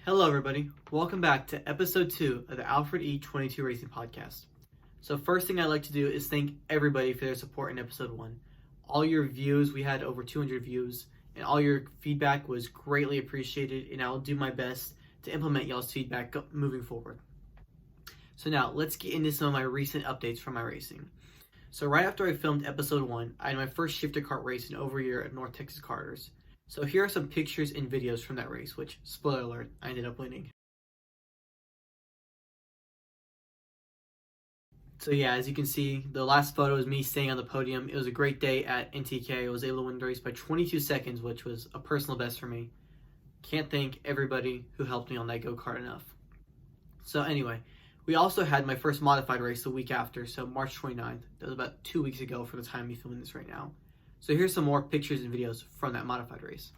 Hello everybody, welcome back to episode 2 of the Alfrede22racing podcast. So first thing I'd like to do is thank everybody for their support in episode 1. All your views, we had over 200 views, and all your feedback was greatly appreciated, and I'll do my best to implement y'all's feedback moving forward. So now, let's get into some of my recent updates from my racing. So right after I filmed episode 1, I had my first shifter kart race in over a year at North Texas Karters. So here are some pictures and videos from that race, which, spoiler alert, I ended up winning. So yeah, as you can see, the last photo is me staying on the podium. It was a great day at NTK. I was able to win the race by 22 seconds, which was a personal best for me. Can't thank everybody who helped me on that go-kart enough. So anyway, we also had my first modified race the week after, so March 29th. That was about 2 weeks ago from the time I'm filming this right now. So here's some more pictures and videos from that modified race.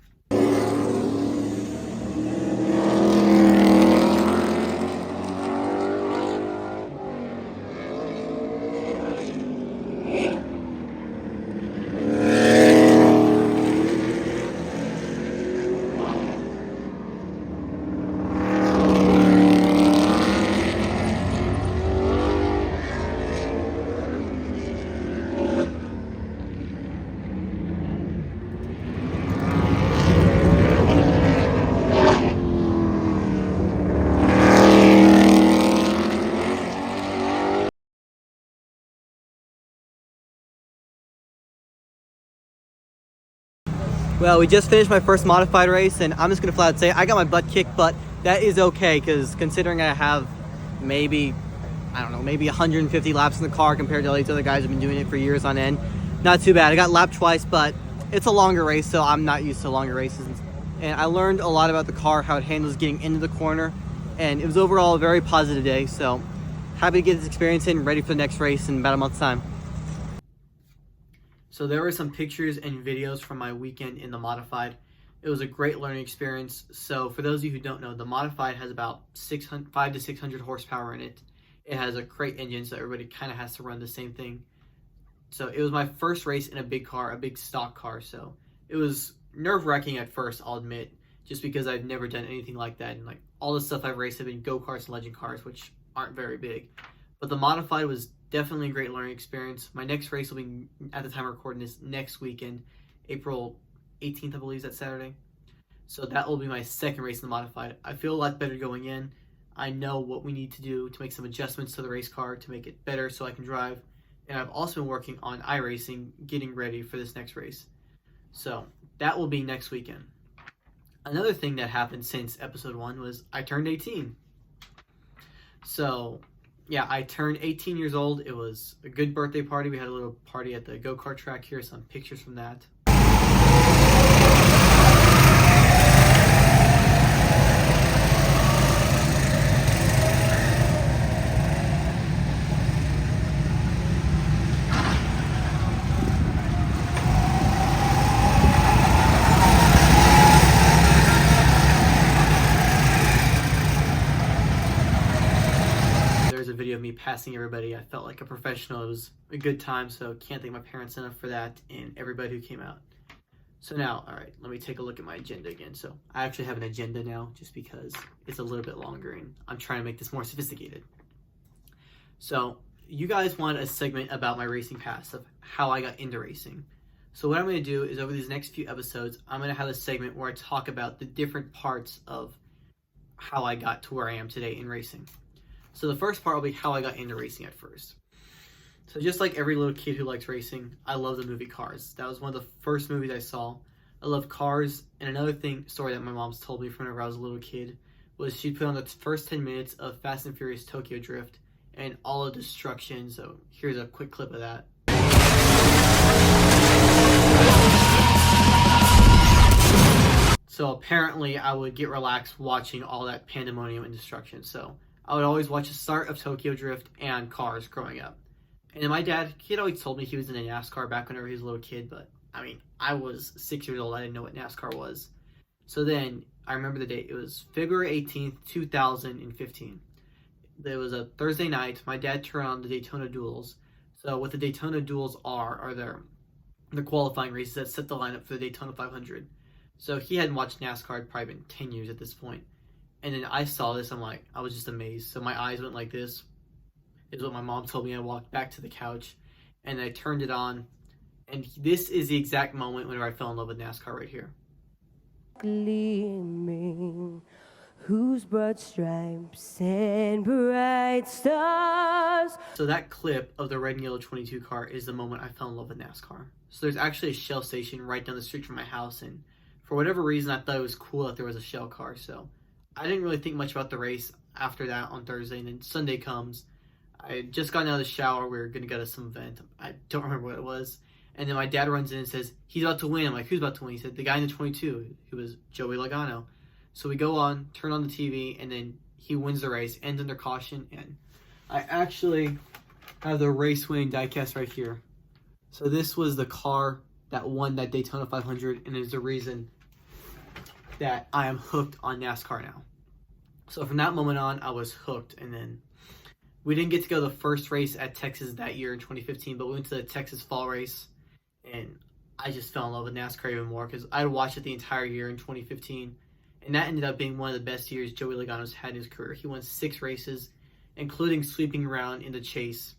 Well, we just finished my first modified race, and I'm just going to flat out say I got my butt kicked, but that is okay, because considering I have maybe 150 laps in the car compared to all these other guys who've been doing it for years on end. Not too bad. I got lapped twice, but it's a longer race, so I'm not used to longer races. And I learned a lot about the car, how it handles getting into the corner, and it was overall a very positive day, so happy to get this experience in, ready for the next race in about a month's time. So there were some pictures and videos from my weekend in the modified. It was a great learning experience. So for those of you who don't know, the modified has about 500 to 600 horsepower in it. It has a crate engine, so everybody kind of has to run the same thing. So it was my first race in a big car, a big stock car. So it was nerve-wracking at first, I'll admit, just because I've never done anything like that. And like all the stuff I've raced have been go-karts and legend cars, which aren't very big. But the modified was definitely a great learning experience. My next race will be, at the time of recording this, next weekend, April 18th, I believe, is that Saturday. So that will be my second race in the modified. I feel a lot better going in. I know what we need to do to make some adjustments to the race car to make it better so I can drive. And I've also been working on iRacing, getting ready for this next race. So that will be next weekend. Another thing that happened since episode 1 was I turned 18. So yeah, I turned 18 years old. It was a good birthday party. We had a little party at the go-kart track. Here are some pictures from that. Video of me passing everybody. I felt like a professional. It was a good time, so can't thank my parents enough for that and everybody who came out. So now, all right, let me take a look at my agenda again. So I actually have an agenda now just because it's a little bit longer and I'm trying to make this more sophisticated. So you guys want a segment about my racing past, of how I got into racing. So what I'm going to do is over these next few episodes, I'm going to have a segment where I talk about the different parts of how I got to where I am today in racing. So the first part will be how I got into racing at first. So just like every little kid who likes racing, I love the movie Cars. That was one of the first movies I saw. I love Cars. And another story that my mom's told me from whenever I was a little kid was she'd put on the first 10 minutes of Fast and Furious Tokyo Drift and all of destruction. So here's a quick clip of that. So apparently I would get relaxed watching all that pandemonium and destruction. So I would always watch the start of Tokyo Drift and Cars growing up. And then my dad, he had always told me he was in a NASCAR back whenever he was a little kid, but I mean, I was 6 years old, I didn't know what NASCAR was. So then, I remember the date, it was February 18th, 2015. It was a Thursday night, my dad turned on the Daytona Duels. So what the Daytona Duels are the qualifying races that set the lineup for the Daytona 500. So he hadn't watched NASCAR, it'd probably been 10 years at this point. And then I saw this, I was just amazed. So my eyes went like this, is what my mom told me. I walked back to the couch and I turned it on. And this is the exact moment whenever I fell in love with NASCAR right here. Gleaming, whose broad stripes and bright stars. So that clip of the red and yellow 22 car is the moment I fell in love with NASCAR. So there's actually a Shell station right down the street from my house, and for whatever reason I thought it was cool that there was a Shell car. So I didn't really think much about the race after that on Thursday, and then Sunday comes. I had just gotten out of the shower. We were going to go to some event. I don't remember what it was. And then my dad runs in and says, he's about to win. I'm like, who's about to win? He said, the guy in the 22, who was Joey Logano. So we go on, turn on the TV, and then he wins the race, ends under caution. And I actually have the race winning diecast right here. So this was the car that won that Daytona 500, and is the reason that I am hooked on NASCAR now. So from that moment on, I was hooked. And then we didn't get to go to the first race at Texas that year in 2015, but we went to the Texas fall race. And I just fell in love with NASCAR even more because I watched it the entire year in 2015. And that ended up being one of the best years Joey Logano's had in his career. He won 6 races, including sweeping around in the chase,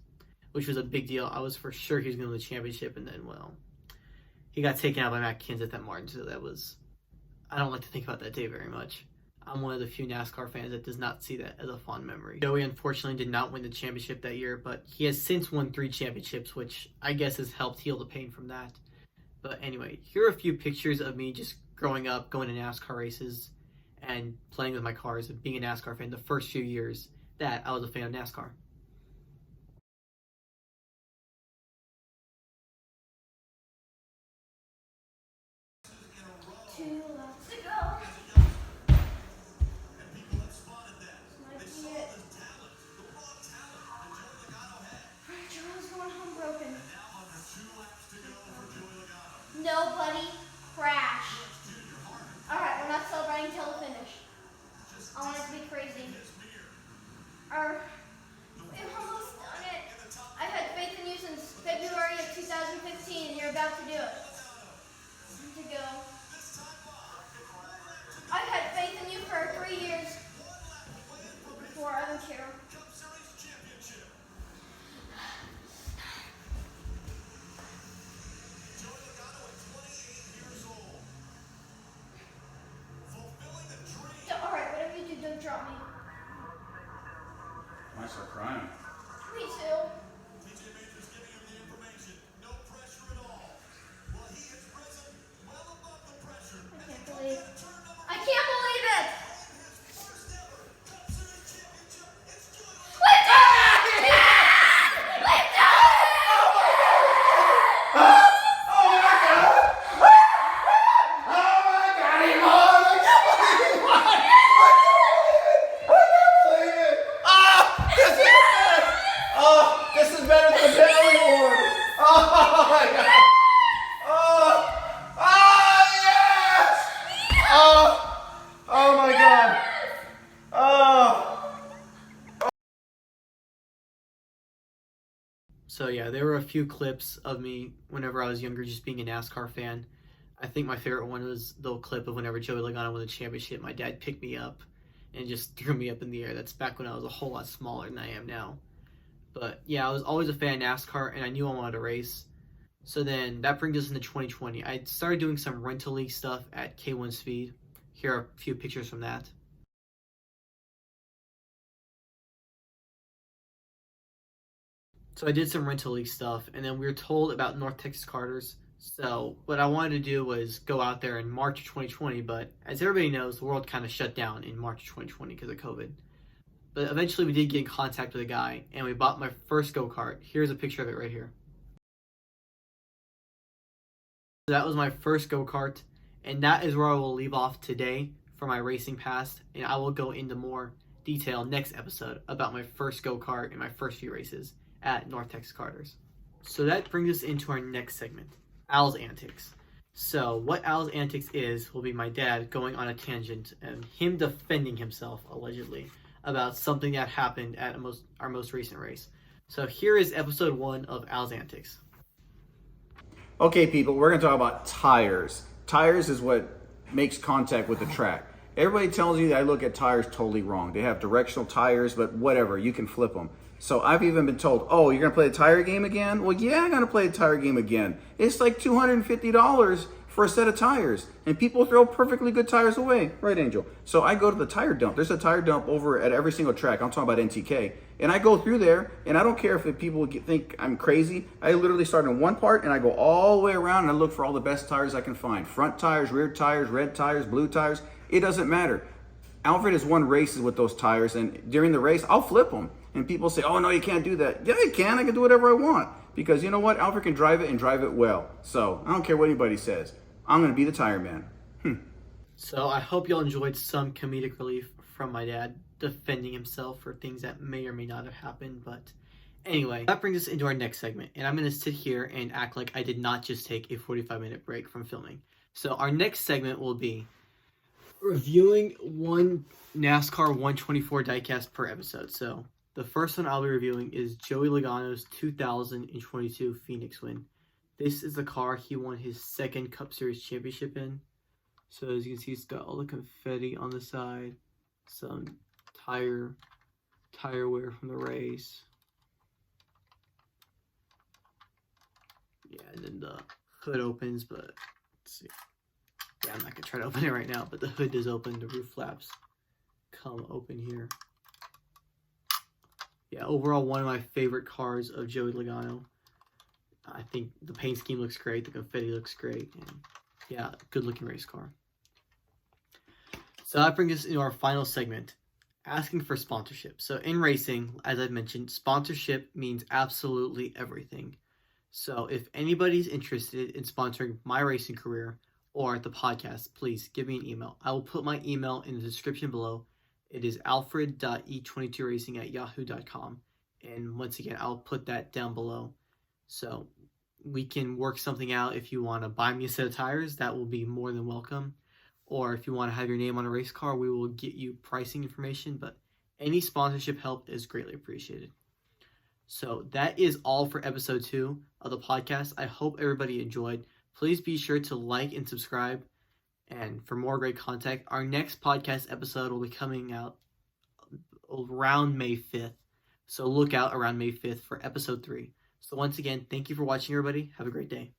which was a big deal. I was for sure he was going to win the championship. And then, well, he got taken out by Matt Kenseth at Martin. So that was, I don't like to think about that day very much. I'm one of the few NASCAR fans that does not see that as a fond memory. Joey unfortunately did not win the championship that year, but he has since won 3 championships, which I guess has helped heal the pain from that. But anyway, here are a few pictures of me just growing up, going to NASCAR races, and playing with my cars, and being a NASCAR fan the first few years that I was a fan of NASCAR. Nobody crash. Alright, we're not celebrating until the finish. I want it to be crazy. We've almost done it. I've had faith in you since February of 2015, and you're about to do it. Time to go. I've had faith in you for 3 years. Before, I don't care. Don't drop me. I start crying. Me too. I can't believe it. We did it! We did So yeah, there were a few clips of me whenever I was younger just being a NASCAR fan. I think my favorite one was the clip of whenever Joey Logano won the championship. My dad picked me up and just threw me up in the air. That's back when I was a whole lot smaller than I am now. But yeah, I was always a fan of NASCAR, and I knew I wanted to race. So then that brings us into 2020. I started doing some rental league stuff at K1 Speed. Here are a few pictures from that. So I did some rental league stuff, and then we were told about North Texas Carters. So what I wanted to do was go out there in March of 2020, but as everybody knows, the world kind of shut down in March of 2020 because of COVID. But eventually we did get in contact with a guy, and we bought my first go-kart. Here's a picture of it right here. So that was my first go-kart, and that is where I will leave off today for my racing past, and I will go into more detail next episode about my first go-kart and my first few races at North Texas Carters. So that brings us into our next segment, Al's Antics. So what Al's Antics is will be my dad going on a tangent and him defending himself, allegedly, about something that happened at our most recent race. So here is episode 1 of Al's Antics. Okay, people, we're going to talk about tires. Tires is what makes contact with the track. Everybody tells you that I look at tires totally wrong. They have directional tires, but whatever, you can flip them. So I've even been told, oh, you're gonna play the tire game again? Well, yeah, I'm gonna play the tire game again. It's like $250 for a set of tires, and people throw perfectly good tires away. Right, Angel? So I go to the tire dump. There's a tire dump over at every single track. I'm talking about NTK. And I go through there, and I don't care if people think I'm crazy. I literally start in one part, and I go all the way around, and I look for all the best tires I can find. Front tires, rear tires, red tires, blue tires. It doesn't matter. Alfred has won races with those tires, and during the race, I'll flip them. And people say, oh, no, you can't do that. Yeah, I can. I can do whatever I want. Because you know what? Alfred can drive it and drive it well. So I don't care what anybody says. I'm going to be the tire man. So I hope y'all enjoyed some comedic relief from my dad defending himself for things that may or may not have happened. But anyway, that brings us into our next segment. And I'm going to sit here and act like I did not just take a 45-minute break from filming. So our next segment will be reviewing one NASCAR 124 diecast per episode. So the first one I'll be reviewing is Joey Logano's 2022 Phoenix win. This is the car he won his second Cup Series championship in. So as you can see, it's got all the confetti on the side, some tire wear from the race. Yeah, and then the hood opens, but let's see. Yeah, I'm not gonna try to open it right now, but the hood does open, the roof flaps come open here. Yeah, overall one of my favorite cars of Joey Logano. I think the paint scheme looks great, the confetti looks great, and yeah, good looking race car. So that brings us into our final segment, asking for sponsorship. So in racing, as I've mentioned, sponsorship means absolutely everything. So if anybody's interested in sponsoring my racing career or the podcast, please give me an email. I will put my email in the description below. It is Alfred22racing@yahoo.com. And once again, I'll put that down below. So we can work something out. If you want to buy me a set of tires, that will be more than welcome. Or if you want to have your name on a race car, we will get you pricing information. But any sponsorship help is greatly appreciated. So that is all for episode 2 of the podcast. I hope everybody enjoyed. Please be sure to like and subscribe. And for more great content, our next podcast episode will be coming out around May 5th. So look out around May 5th for episode 3. So once again, thank you for watching, everybody. Have a great day.